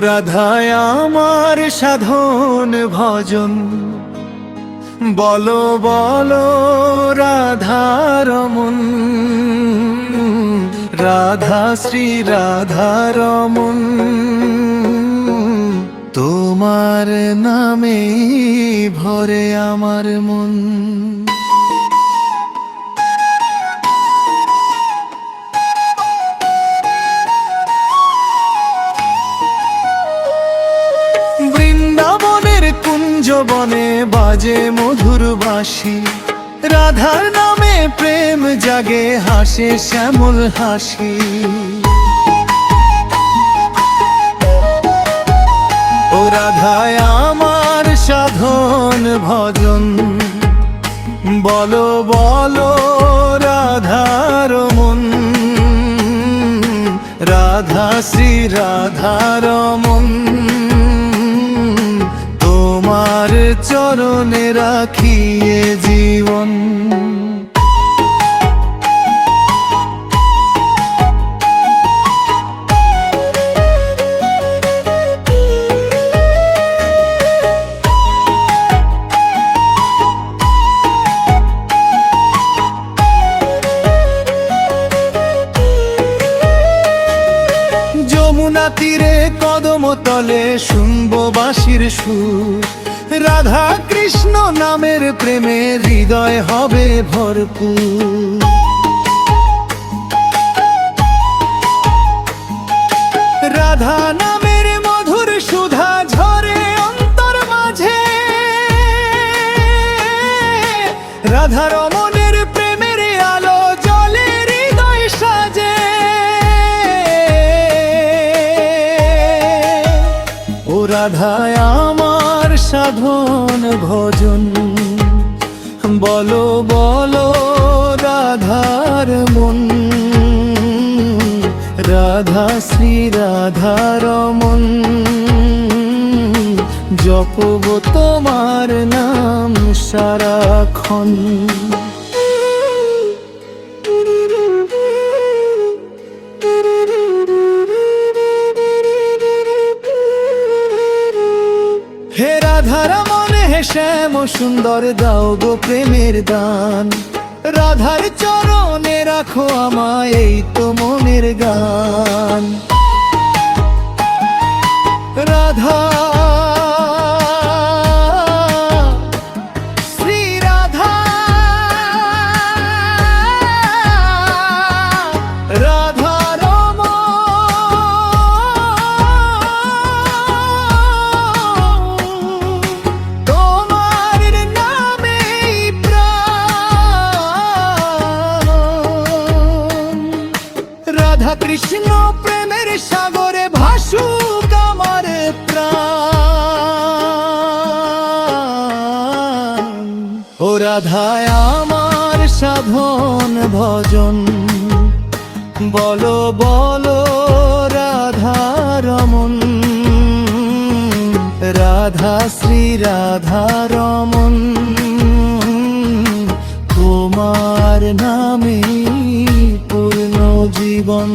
রাধায় আমার সাধন ভজন, বলো বলো রাধারমণ, রাধা শ্রী রাধারমণ, তোমার নামে ভরে আমার মন। বৃন্দাবনের কুঞ্জবনে বাজে মধুর বাঁশি, রাধার নামে প্রেম জাগে হাসে শ্যামল হাসি। ও রাধায় আমার সাধন ভজন, বলো বলো রাধারমণ, রাধা শ্রী রাধারমণ, তোমার চরণে রাখিয়ে জীবন। যমুনা তীরে কদম তলে শুনবো বাঁশির সুর, রাধা কৃষ্ণ নামের প্রেমে হৃদয় হবে ভরপুর। রাধা নামের মধুর সুধা ঝরে অন্তর মাঝে, রাধা রমণের প্রেমের আলো জ্বলে হৃদয় সাজে। ও রাধায় আমার সাধন ভজন, বলো বলো রাধার মন, রাধা শ্রী রাধারমণ, জপব তোমার নাম সারাক্ষণ। হে রাধারমণ হে শ্যাম সুন্দর, দাও গো প্রেমের দান, রাধার চরণে রাখো আমায় এই তো মনের গান। রাধা শ্রী রাধা, রাধারমণ, তোমার নামেই প্রাণ। রাধা কৃষ্ণ প্রেমের সাগরে ভাসুক আমার প্রাণ। ও রাধায় আমার সাধন ভজন, বলো বলো রাধারমণ, রাধা শ্রী রাধারমণ, তোমার নামে পূর্ণ জীবন।